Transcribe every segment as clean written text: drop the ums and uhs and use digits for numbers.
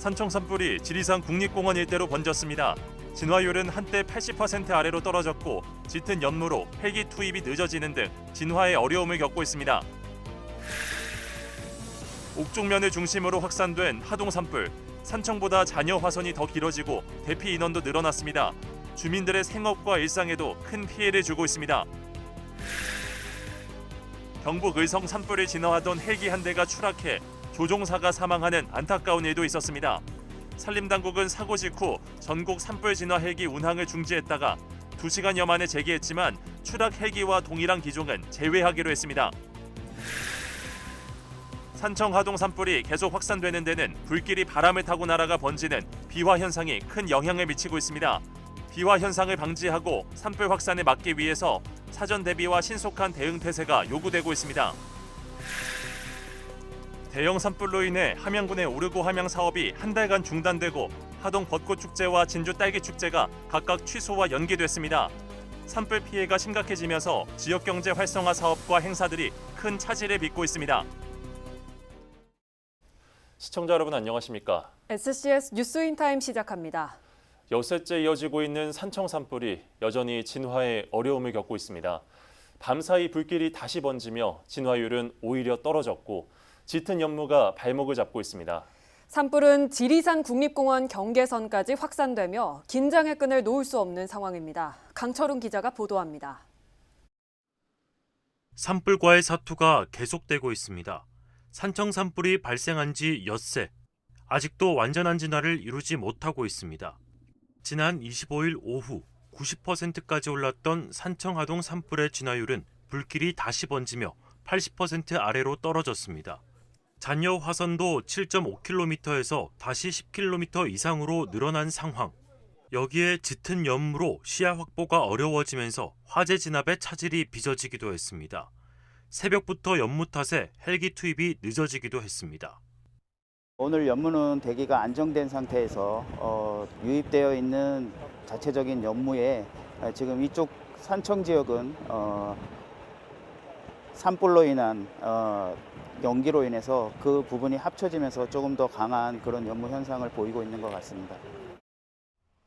산청 산불이 지리산 국립공원 일대로 번졌습니다. 진화율은 한때 80% 아래로 떨어졌고 짙은 연무로 헬기 투입이 늦어지는 등 진화에 어려움을 겪고 있습니다. 옥중면을 중심으로 확산된 하동 산불. 산청보다 잔여 화선이 더 길어지고 대피 인원도 늘어났습니다. 주민들의 생업과 일상에도 큰 피해를 주고 있습니다. 경북 의성 산불을 진화하던 헬기 한 대가 추락해 조종사가 사망하는 안타까운 일도 있었습니다. 산림당국은 사고 직후 전국 산불 진화 헬기 운항을 중지했다가 2시간여 만에 재개했지만 추락 헬기와 동일한 기종은 제외하기로 했습니다. 산청 하동 산불이 계속 확산되는 데는 불길이 바람을 타고 날아가 번지는 비화 현상이 큰 영향을 미치고 있습니다. 비화 현상을 방지하고 산불 확산을 막기 위해서 사전 대비와 신속한 대응 태세가 요구되고 있습니다. 대형 산불로 인해 함양군의 오르고 함양 사업이 한 달간 중단되고 하동 벚꽃 축제와 진주 딸기 축제가 각각 취소와 연기됐습니다. 산불 피해가 심각해지면서 지역 경제 활성화 사업과 행사들이 큰 차질을 빚고 있습니다. 시청자 여러분 안녕하십니까? SCS 뉴스인타임 시작합니다. 엿새째 이어지고 있는 산청 산불이 여전히 진화에 어려움을 겪고 있습니다. 밤사이 불길이 다시 번지며 진화율은 오히려 떨어졌고 짙은 연무가 발목을 잡고 있습니다. 산불은 지리산 국립공원 경계선까지 확산되며 긴장의 끈을 놓을 수 없는 상황입니다. 강철웅 기자가 보도합니다. 산불과의 사투가 계속되고 있습니다. 산청 산불이 발생한 지 엿새, 아직도 완전한 진화를 이루지 못하고 있습니다. 지난 25일 오후 90%까지 올랐던 산청 하동 산불의 진화율은 불길이 다시 번지며 80% 아래로 떨어졌습니다. 잔여 화선도 7.5km에서 다시 10km 이상으로 늘어난 상황. 여기에 짙은 연무로 시야 확보가 어려워지면서 화재 진압의 차질이 빚어지기도 했습니다. 새벽부터 연무 탓에 헬기 투입이 늦어지기도 했습니다. 오늘 연무는 대기가 안정된 상태에서 유입되어 있는 자체적인 연무에 지금 이쪽 산청 지역은 산불로 인한 연기로 인해서 그 부분이 합쳐지면서 조금 더 강한 그런 연무 현상을 보이고 있는 것 같습니다.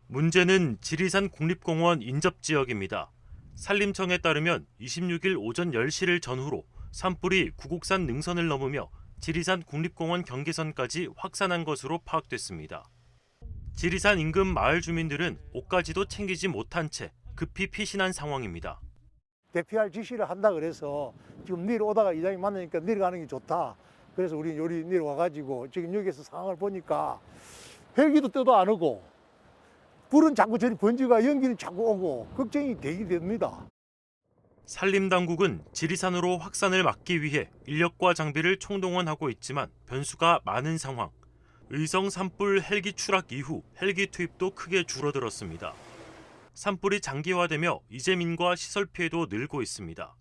문제는 지리산 국립공원 인접 지역입니다. 산림청에 따르면 26일 오전 10시를 전후로 산불이 구곡산 능선을 넘으며 지리산 국립공원 경계선까지 확산한 것으로 파악됐습니다. 지리산 인근 마을 주민들은 옷가지도 챙기지 못한 채 급히 피신한 상황입니다. 대피할 지시를 한다 그래서 지금 내려오다가 이장이 만나니까 내려가는 게 좋다. 그래서 우리 요리 내려와가지고 지금 여기서 상황을 보니까 헬기도 떠도 안 오고 불은 자꾸 저리 번지가 연기는 자꾸 오고 걱정이 되게 됩니다. 산림당국은 지리산으로 확산을 막기 위해 인력과 장비를 총동원하고 있지만 변수가 많은 상황. 의성 산불 헬기 추락 이후 헬기 투입도 크게 줄어들었습니다. 산불이 장기화되며 이재민과 시설 피해도 늘고 있습니다.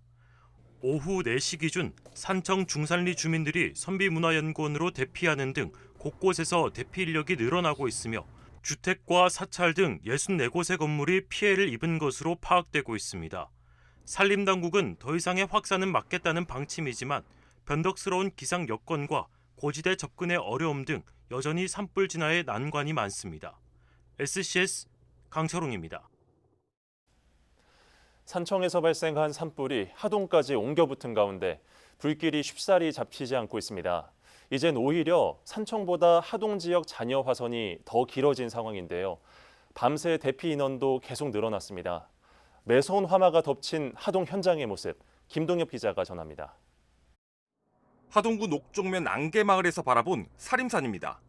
오후 4시 기준 산청 중산리 주민들이 선비문화연구원으로 대피하는 등 곳곳에서 대피 인력이 늘어나고 있으며 주택과 사찰 등 64곳의 건물이 피해를 입은 것으로 파악되고 있습니다. 산림당국은 더 이상의 확산은 막겠다는 방침이지만 변덕스러운 기상 여건과 고지대 접근의 어려움 등 여전히 산불 진화에 난관이 많습니다. SCS 강철웅입니다. 산청에서 발생한 산불이 하동까지 옮겨붙은 가운데 불길이 쉽사리 잡히지 않고 있습니다. 이젠 오히려 산청보다 하동 지역 잔여 화선이 더 길어진 상황인데요. 밤새 대피 인원도 계속 늘어났습니다. 매서운 화마가 덮친 하동 현장의 모습, 김동엽 기자가 전합니다. 하동군 옥종면 안개마을에서 바라본 사림산입니다.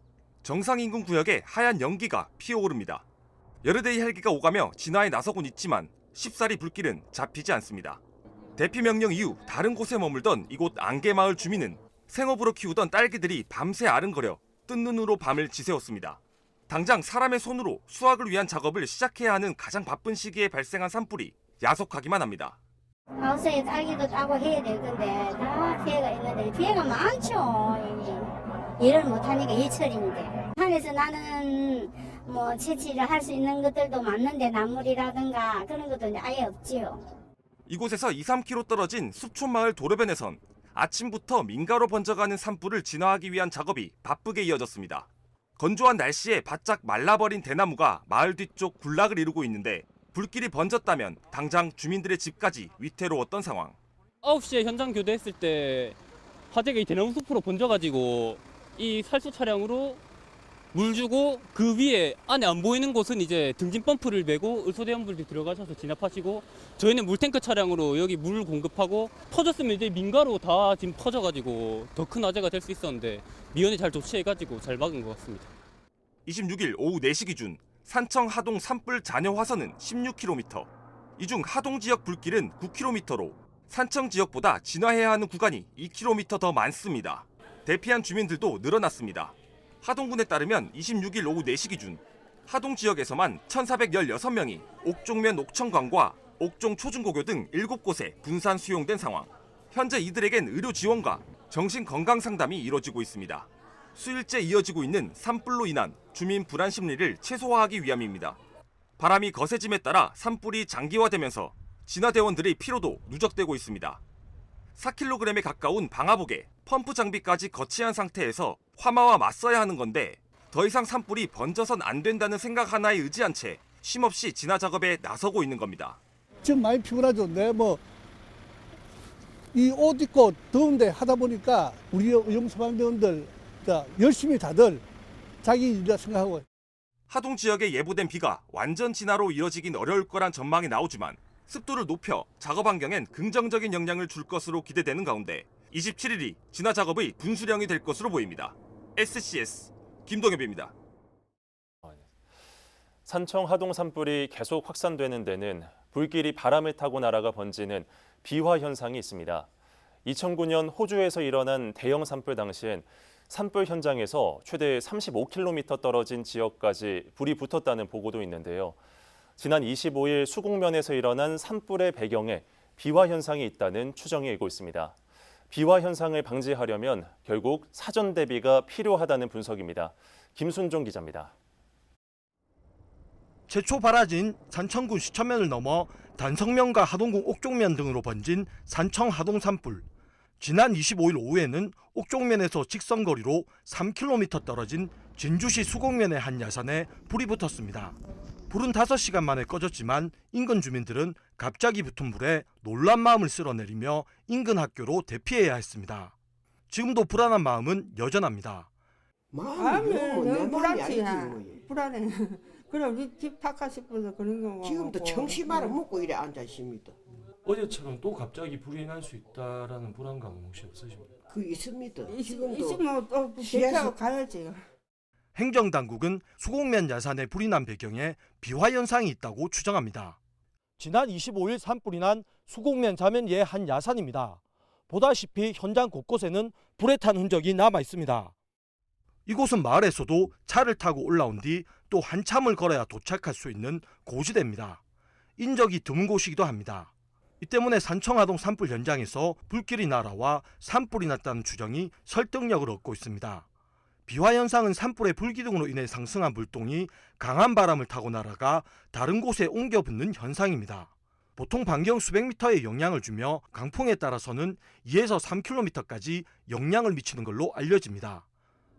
정상 인근 구역에 하얀 연기가 피어오릅니다. 여러 대의 헬기가 오가며 진화에 나서곤 있지만 쉽사리 불길은 잡히지 않습니다. 대피 명령 이후 다른 곳에 머물던 이곳 안개마을 주민은 생업으로 키우던 딸기들이 밤새 아른거려 뜬 눈으로 밤을 지새웠습니다. 당장 사람의 손으로 수확을 위한 작업을 시작해야 하는 가장 바쁜 시기에 발생한 산불이 야속하기만 합니다. 하우스에 딸기도 따고 해야 될 건데 다 피해가 있는데 피해가 많죠. 일을 못하니까 일처리인데 산에서 나는 뭐 채취를 할 수 있는 것들도 많는데 나물이라든가 그런 것도 아예 없지요. 이곳에서 2-3km 떨어진 숲촌마을 도로변에선 아침부터 민가로 번져가는 산불을 진화하기 위한 작업이 바쁘게 이어졌습니다. 건조한 날씨에 바짝 말라버린 대나무가 마을 뒤쪽 군락을 이루고 있는데 불길이 번졌다면 당장 주민들의 집까지 위태로웠던 상황. 9시에 현장 교대했을 때 화재가 이 대나무 숲으로 번져가지고 이 살수 차량으로 물 주고 그 위에 안에 안 보이는 곳은 이제 등진 펌프를 메고 의소대원분들이 들어가셔서 진압하시고 저희는 물탱크 차량으로 여기 물 공급하고 터졌으면 이제 민가로 다 지금 퍼져가지고 더 큰 화재가 될 수 있었는데 미연이 잘 조치해가지고 잘 막은 것 같습니다. 26일 오후 4시 기준 산청 하동 산불 잔여 화선은 16km. 이 중 하동 지역 불길은 9km로 산청 지역보다 진화해야 하는 구간이 2km 더 많습니다. 대피한 주민들도 늘어났습니다. 하동군에 따르면 26일 오후 4시 기준 하동 지역에서만 1,416명이 옥종면 옥천관과 옥종 초중고교 등 7곳에 분산 수용된 상황. 현재 이들에겐 의료 지원과 정신건강 상담이 이뤄지고 있습니다. 수일째 이어지고 있는 산불로 인한 주민 불안 심리를 최소화하기 위함입니다. 바람이 거세짐에 따라 산불이 장기화되면서 진화대원들의 피로도 누적되고 있습니다. 4kg에 가까운 방화복에 펌프 장비까지 거치한 상태에서 화마와 맞서야 하는 건데 더 이상 산불이 번져선 안 된다는 생각 하나에 의지한 채 쉼없이 진화 작업에 나서고 있는 겁니다. 지금 많이 피곤하죠. 네, 이 옷 입고 더운데 하다 보니까 우리 의용소방대원들 열심히 다들 자기 일이라 생각하고. 하동 지역에 예보된 비가 완전 진화로 이어지긴 어려울 거란 전망이 나오지만 습도를 높여 작업 환경엔 긍정적인 영향을 줄 것으로 기대되는 가운데 27일이 진화 작업의 분수령이 될 것으로 보입니다. SCS 김동엽입니다. 산청 하동 산불이 계속 확산되는 데는 불길이 바람을 타고 날아가 번지는 비화 현상이 있습니다. 2009년 호주에서 일어난 대형 산불 당시엔 산불 현장에서 최대 35km 떨어진 지역까지 불이 붙었다는 보고도 있는데요. 지난 25일 수곡면에서 일어난 산불의 배경에 비화 현상이 있다는 추정이 일고 있습니다. 비화 현상을 방지하려면 결국 사전 대비가 필요하다는 분석입니다. 김순종 기자입니다. 최초 발화진 산청군 시천면을 넘어 단성면과 하동군 옥종면 등으로 번진 산청 하동 산불. 지난 25일 오후에는 옥종면에서 직선거리로 3km 떨어진 진주시 수곡면의 한 야산에 불이 붙었습니다. 불은 5시간 만에 꺼졌지만 인근 주민들은 갑자기 붙은 불에 놀란 마음을 쓸어내리며 인근 학교로 대피해야 했습니다. 지금도 불안한 마음은 여전합니다. 마음이 너무 불안치. 불안해. 그래 우리 집 닦아 싶어서 그런 거. 지금도 청심환을 먹고 이래 앉아 있습니다. 어제처럼 또 갑자기 불이 날 수 있다라는 불안감은 혹시 없으십니까? 그 있습니다. 지금도 또 대피하고 가야지. 행정당국은 수곡면 야산에 불이 난 배경에 비화 현상이 있다고 추정합니다. 지난 25일 산불이 난 수곡면 자면리의 한 야산입니다. 보다시피 현장 곳곳에는 불에 탄 흔적이 남아 있습니다. 이곳은 마을에서도 차를 타고 올라온 뒤 또 한참을 걸어야 도착할 수 있는 고지대입니다. 인적이 드문 곳이기도 합니다. 이 때문에 산청하동 산불 현장에서 불길이 날아와 산불이 났다는 추정이 설득력을 얻고 있습니다. 비화 현상은 산불의 불기둥으로 인해 상승한 물동이 강한 바람을 타고 날아가 다른 곳에 옮겨 붙는 현상입니다. 보통 반경 수백 미터의 영향을 주며 강풍에 따라서는 2에서 3km까지 영향을 미치는 걸로 알려집니다.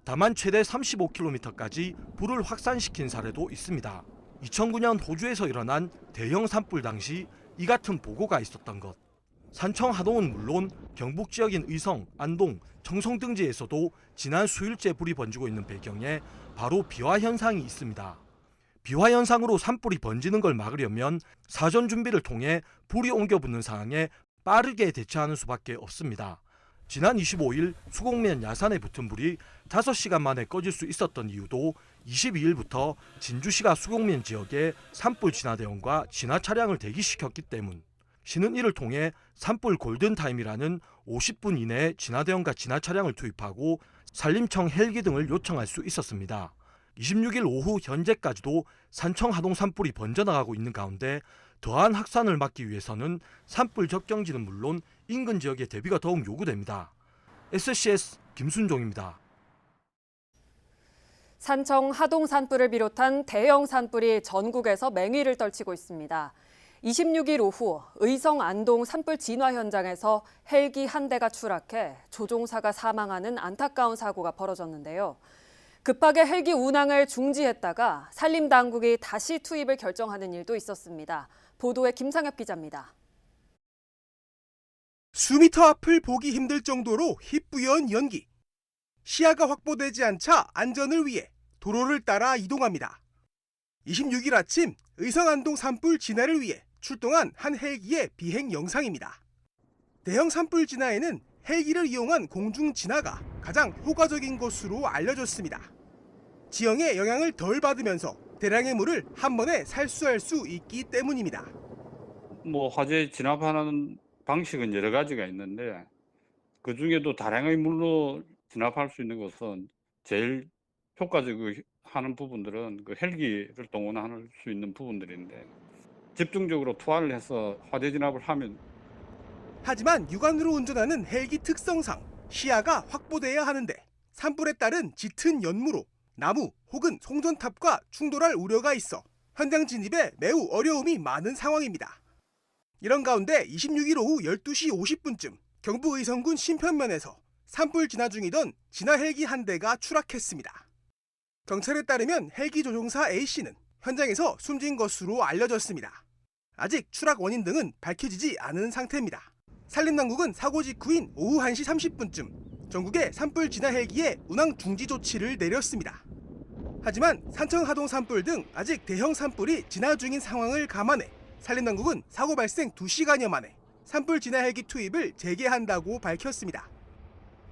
다만 최대 35km까지 불을 확산시킨 사례도 있습니다. 2009년 호주에서 일어난 대형 산불 당시 이 같은 보고가 있었던 것. 산청 하동은 물론 경북 지역인 의성, 안동, 청송 등지에서도 지난 수일째 불이 번지고 있는 배경에 바로 비화 현상이 있습니다. 비화 현상으로 산불이 번지는 걸 막으려면 사전 준비를 통해 불이 옮겨 붙는 상황에 빠르게 대처하는 수밖에 없습니다. 지난 25일 수곡면 야산에 붙은 불이 5시간 만에 꺼질 수 있었던 이유도 22일부터 진주시가 수곡면 지역에 산불 진화대원과 진화 차량을 대기시켰기 때문. 시는 이를 통해 산불 골든타임이라는 50분 이내에 진화대원과 진화 차량을 투입하고 산림청 헬기 등을 요청할 수 있었습니다. 26일 오후 현재까지도 산청 하동 산불이 번져나가고 있는 가운데 더한 확산을 막기 위해서는 산불 적정지는 물론 인근 지역의 대비가 더욱 요구됩니다. SCS 김순종입니다. 산청 하동 산불을 비롯한 대형 산불이 전국에서 맹위를 떨치고 있습니다. 26일 오후 의성 안동 산불 진화 현장에서 헬기 한 대가 추락해 조종사가 사망하는 안타까운 사고가 벌어졌는데요. 급하게 헬기 운항을 중지했다가 산림당국이 다시 투입을 결정하는 일도 있었습니다. 보도에 김상엽 기자입니다. 수미터 앞을 보기 힘들 정도로 희뿌연 연기. 시야가 확보되지 않자 안전을 위해 도로를 따라 이동합니다. 26일 아침 의성안동 산불 진화를 위해 출동한 한 헬기의 비행 영상입니다. 대형 산불 진화에는 헬기를 이용한 공중 진화가 가장 효과적인 것으로 알려졌습니다. 지형의 영향을 덜 받으면서 대량의 물을 한 번에 살수할 수 있기 때문입니다. 화재 진압하는 방식은 여러 가지가 있는데 그 중에도 다량의 물로 진압할 수 있는 것은 제일 효과적으로 하는 부분들은 그 헬기를 동원할 수 있는 부분들인데 집중적으로 투하를 해서 화재 진압을 하면 하지만 육안으로 운전하는 헬기 특성상 시야가 확보돼야 하는데 산불에 따른 짙은 연무로 나무 혹은 송전탑과 충돌할 우려가 있어 현장 진입에 매우 어려움이 많은 상황입니다. 이런 가운데 26일 오후 12시 50분쯤 경북 의성군 신편면에서 산불 진화 중이던 진화 헬기 한 대가 추락했습니다. 경찰에 따르면 헬기 조종사 A씨는 현장에서 숨진 것으로 알려졌습니다. 아직 추락 원인 등은 밝혀지지 않은 상태입니다. 산림당국은 사고 직후인 오후 1시 30분쯤 전국의 산불 진화 헬기에 운항 중지 조치를 내렸습니다. 하지만 산청 하동 산불 등 아직 대형 산불이 진화 중인 상황을 감안해 산림당국은 사고 발생 2시간여 만에 산불 진화 헬기 투입을 재개한다고 밝혔습니다.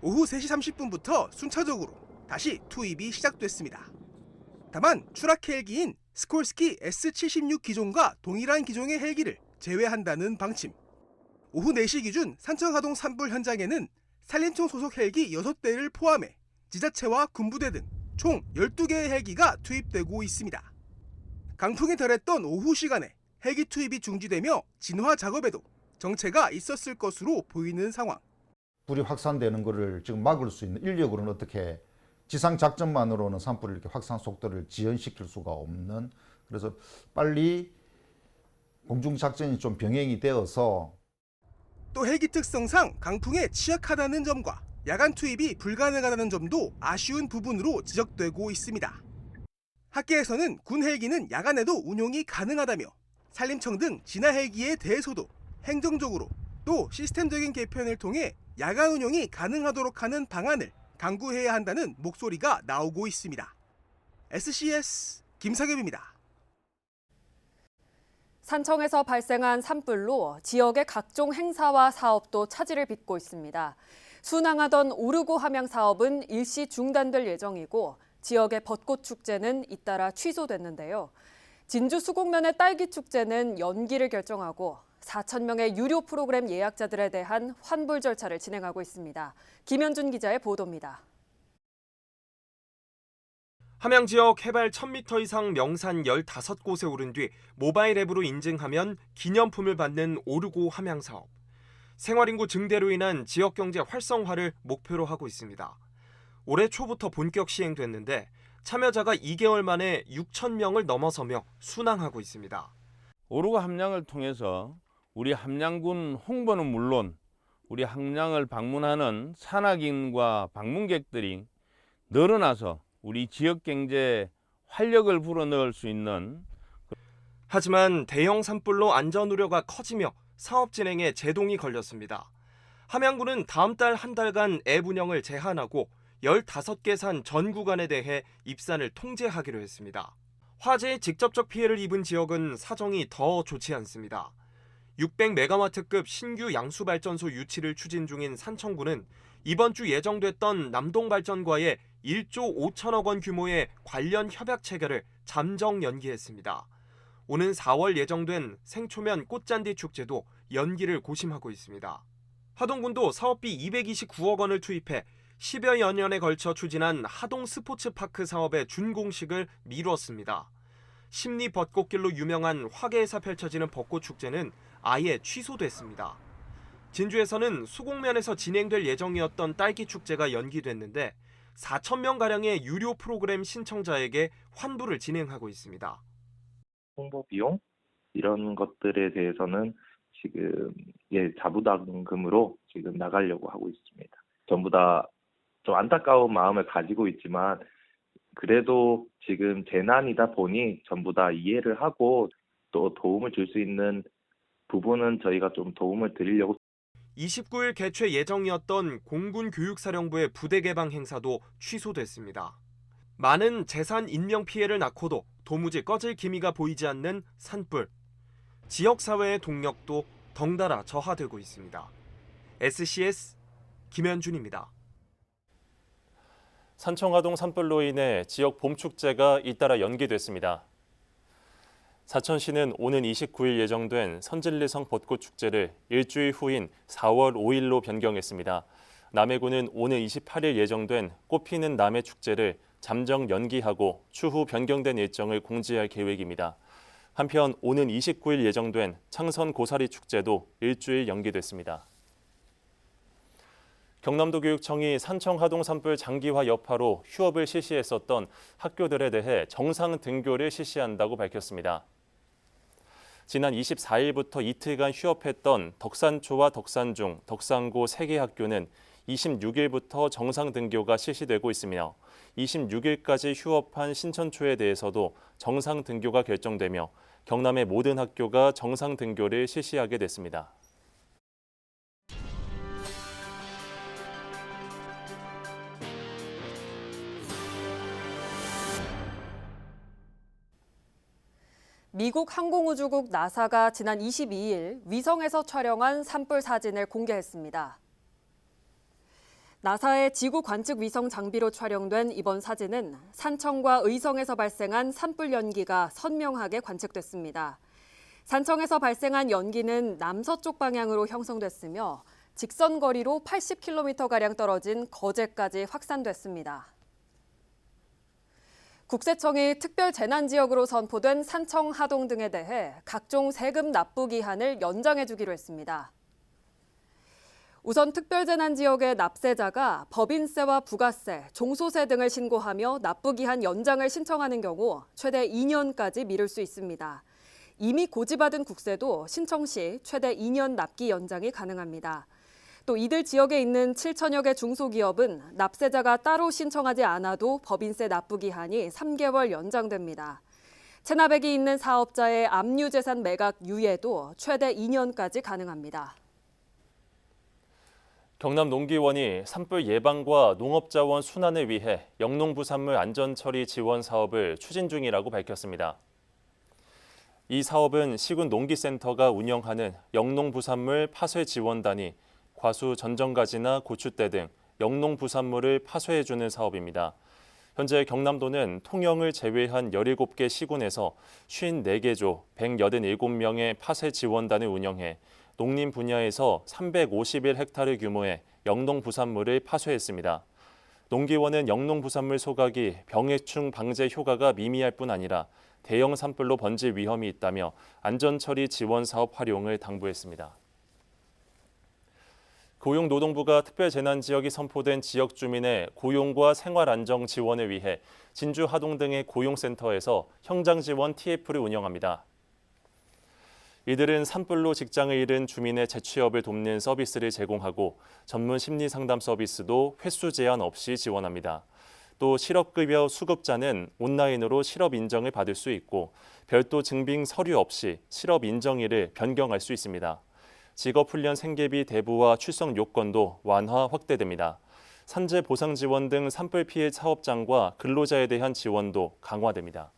오후 3시 30분부터 순차적으로 다시 투입이 시작됐습니다. 다만 추락 헬기인 스콜스키 S-76 기종과 동일한 기종의 헬기를 제외한다는 방침. 오후 4시 기준 산청하동 산불 현장에는 산림청 소속 헬기 6대를 포함해 지자체와 군부대 등 총 12개의 헬기가 투입되고 있습니다. 강풍이 덜했던 오후 시간에 헬기 투입이 중지되며 진화 작업에도 정체가 있었을 것으로 보이는 상황. 불이 확산되는 것을 지금 막을 수 있는 인력으로는 어떻게 지상 작전만으로는 산불을 이렇게 확산 속도를 지연시킬 수가 없는, 그래서 빨리 공중 작전이 좀 병행이 되어서 또 헬기 특성상 강풍에 취약하다는 점과 야간 투입이 불가능하다는 점도 아쉬운 부분으로 지적되고 있습니다. 학계에서는 군 헬기는 야간에도 운용이 가능하다며 산림청 등 진화 헬기에 대해서도 행정적으로 또 시스템적인 개편을 통해 야간 운용이 가능하도록 하는 방안을 강구해야 한다는 목소리가 나오고 있습니다. SCS 김상엽입니다. 산청에서 발생한 산불로 지역의 각종 행사와 사업도 차질을 빚고 있습니다. 순항하던 오르고 함양 사업은 일시 중단될 예정이고 지역의 벚꽃 축제는 잇따라 취소됐는데요. 진주 수곡면의 딸기 축제는 연기를 결정하고 4천 명의 유료 프로그램 예약자들에 대한 환불 절차를 진행하고 있습니다. 김현준 기자의 보도입니다. 함양 지역 해발 1000m 이상 명산 15곳에 오른 뒤 모바일 앱으로 인증하면 기념품을 받는 오르고 함양 사업. 생활인구 증대로 인한 지역 경제 활성화를 목표로 하고 있습니다. 올해 초부터 본격 시행됐는데 참여자가 2개월 만에 6,000명을 넘어서며 순항하고 있습니다. 오르고 함양을 통해서 우리 함양군 홍보는 물론 우리 함양을 방문하는 산악인과 방문객들이 늘어나서 우리 지역 경제에 활력을 불어넣을 수 있는. 하지만 대형 산불로 안전 우려가 커지며 사업 진행에 제동이 걸렸습니다. 함양군은 다음 달 한 달간 앱 운영을 제한하고 15개 산 전 구간에 대해 입산을 통제하기로 했습니다. 화재에 직접적 피해를 입은 지역은 사정이 더 좋지 않습니다. 600메가와트급 신규 양수발전소 유치를 추진 중인 산청구는 이번 주 예정됐던 남동발전과의 1조 5천억 원 규모의 관련 협약 체결을 잠정 연기했습니다. 오는 4월 예정된 생초면 꽃잔디 축제도 연기를 고심하고 있습니다. 하동군도 사업비 229억 원을 투입해 10여여 년에 걸쳐 추진한 하동 스포츠파크 사업의 준공식을 미뤘습니다. 심리 벚꽃길로 유명한 화계에서 펼쳐지는 벚꽃축제는 아예 취소됐습니다. 진주에서는 수곡면에서 진행될 예정이었던 딸기축제가 연기됐는데 4,000명가량의 유료 프로그램 신청자에게 환불을 진행하고 있습니다. 홍보 비용 이런 것들에 대해서는 지금 자부담금으로 지금 나가려고 하고 있습니다. 전부 다 좀 안타까운 마음을 가지고 있지만 그래도 지금 재난이다 보니 전부 다 이해를 하고 또 도움을 줄 수 있는 부분은 저희가 좀 도움을 드리려고 29일 개최 예정이었던 공군교육사령부의 부대 개방 행사도 취소됐습니다. 많은 재산 인명 피해를 낳고도 도무지 꺼질 기미가 보이지 않는 산불. 지역사회의 동력도 덩달아 저하되고 있습니다. SCS 김현준입니다. 산청하동 산불로 인해 지역 봄축제가 잇따라 연기됐습니다. 사천시는 오는 29일 예정된 선진리성 벚꽃축제를 일주일 후인 4월 5일로 변경했습니다. 남해군은 오는 28일 예정된 꽃피는 남해축제를 잠정 연기하고 추후 변경된 일정을 공지할 계획입니다. 한편 오는 29일 예정된 창선 고사리 축제도 일주일 연기됐습니다. 경남도 교육청이 산청하동 산불 장기화 여파로 휴업을 실시했었던 학교들에 대해 정상 등교를 실시한다고 밝혔습니다. 지난 24일부터 이틀간 휴업했던 덕산초와 덕산중, 덕산고 3개 학교는 26일부터 정상 등교가 실시되고 있으며 26일까지 휴업한 신천초에 대해서도 정상 등교가 결정되며 경남의 모든 학교가 정상 등교를 실시하게 됐습니다. 미국 항공우주국 나사가 지난 22일 위성에서 촬영한 산불 사진을 공개했습니다. 나사의 지구 관측 위성 장비로 촬영된 이번 사진은 산청과 의성에서 발생한 산불 연기가 선명하게 관측됐습니다. 산청에서 발생한 연기는 남서쪽 방향으로 형성됐으며 직선 거리로 80km가량 떨어진 거제까지 확산됐습니다. 국세청이 특별 재난 지역으로 선포된 산청, 하동 등에 대해 각종 세금 납부 기한을 연장해 주기로 했습니다. 우선 특별 재난 지역의 납세자가 법인세와 부가세, 종소세 등을 신고하며 납부 기한 연장을 신청하는 경우 최대 2년까지 미룰 수 있습니다. 이미 고지받은 국세도 신청 시 최대 2년 납기 연장이 가능합니다. 또 이들 지역에 있는 7천여 개 중소기업은 납세자가 따로 신청하지 않아도 법인세 납부 기한이 3개월 연장됩니다. 체납액이 있는 사업자의 압류재산 매각 유예도 최대 2년까지 가능합니다. 경남농기원이 산불 예방과 농업자원 순환을 위해 영농부산물 안전처리 지원 사업을 추진 중이라고 밝혔습니다. 이 사업은 시군 농기센터가 운영하는 영농부산물 파쇄 지원단이 과수 전정가지나 고추대 등 영농부산물을 파쇄해주는 사업입니다. 현재 경남도는 통영을 제외한 17개 시군에서 54개 조 187명의 파쇄 지원단을 운영해 농림 분야에서 351헥타르 규모의 영농부산물을 파쇄했습니다. 농기원은 영농부산물 소각이 병해충 방제 효과가 미미할 뿐 아니라 대형 산불로 번질 위험이 있다며 안전처리 지원 사업 활용을 당부했습니다. 고용노동부가 특별재난지역이 선포된 지역 주민의 고용과 생활안정 지원을 위해 진주, 하동 등의 고용센터에서 현장지원 TF를 운영합니다. 이들은 산불로 직장을 잃은 주민의 재취업을 돕는 서비스를 제공하고 전문 심리상담 서비스도 횟수 제한 없이 지원합니다. 또 실업급여 수급자는 온라인으로 실업 인정을 받을 수 있고 별도 증빙 서류 없이 실업 인정일을 변경할 수 있습니다. 직업훈련 생계비 대부와 출석 요건도 완화 확대됩니다. 산재 보상 지원 등 산불 피해 사업장과 근로자에 대한 지원도 강화됩니다.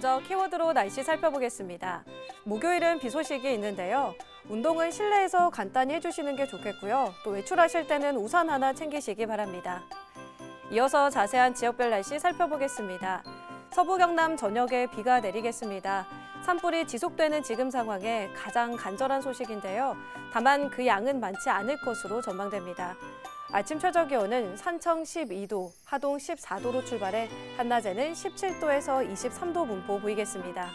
먼저 키워드로 날씨 살펴보겠습니다. 목요일은 비 소식이 있는데요. 운동은 실내에서 간단히 해주시는 게 좋겠고요. 또 외출하실 때는 우산 하나 챙기시기 바랍니다. 이어서 자세한 지역별 날씨 살펴보겠습니다. 서부 경남 전역에 비가 내리겠습니다. 산불이 지속되는 지금 상황에 가장 간절한 소식인데요. 다만 그 양은 많지 않을 것으로 전망됩니다. 아침 최저 기온은 산청 12도, 하동 14도로 출발해 한낮에는 17도에서 23도 분포 보이겠습니다.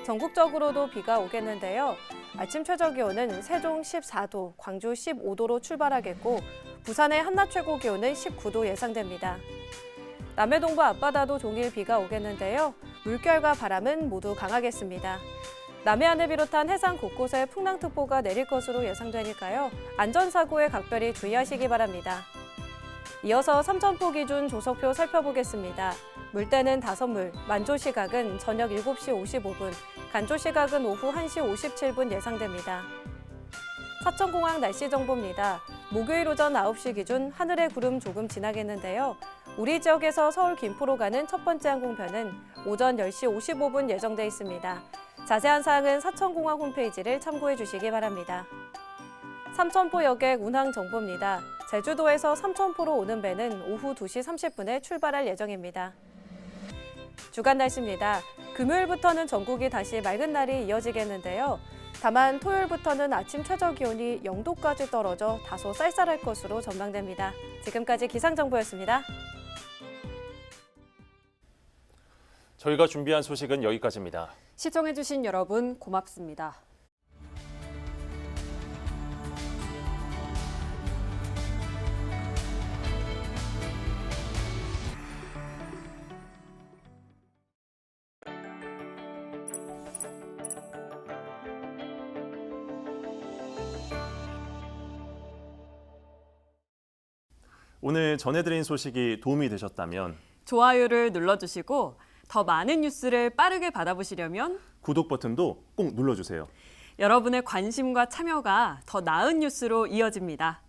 전국적으로도 비가 오겠는데요. 아침 최저 기온은 세종 14도, 광주 15도로 출발하겠고 부산의 한낮 최고 기온은 19도 예상됩니다. 남해동부 앞바다도 종일 비가 오겠는데요. 물결과 바람은 모두 강하겠습니다. 남해안을 비롯한 해상 곳곳에 풍랑특보가 내릴 것으로 예상되니까요. 안전사고에 각별히 주의하시기 바랍니다. 이어서 삼천포 기준 조석표 살펴보겠습니다. 물때는 5물, 만조 시각은 저녁 7시 55분, 간조 시각은 오후 1시 57분 예상됩니다. 사천공항 날씨 정보입니다. 목요일 오전 9시 기준 하늘에 구름 조금 지나겠는데요. 우리 지역에서 서울 김포로 가는 첫 번째 항공편은 오전 10시 55분 예정돼 있습니다. 자세한 사항은 사천공항 홈페이지를 참고해 주시기 바랍니다. 삼천포 여객 운항 정보입니다. 제주도에서 삼천포로 오는 배는 오후 2시 30분에 출발할 예정입니다. 주간 날씨입니다. 금요일부터는 전국이 다시 맑은 날이 이어지겠는데요. 다만 토요일부터는 아침 최저 기온이 0도까지 떨어져 다소 쌀쌀할 것으로 전망됩니다. 지금까지 기상정보였습니다. 저희가 준비한 소식은 여기까지입니다. 시청해주신 여러분 고맙습니다. 오늘 전해드린 소식이 도움이 되셨다면 좋아요를 눌러주시고 더 많은 뉴스를 빠르게 받아보시려면 구독 버튼도 꼭 눌러주세요. 여러분의 관심과 참여가 더 나은 뉴스로 이어집니다.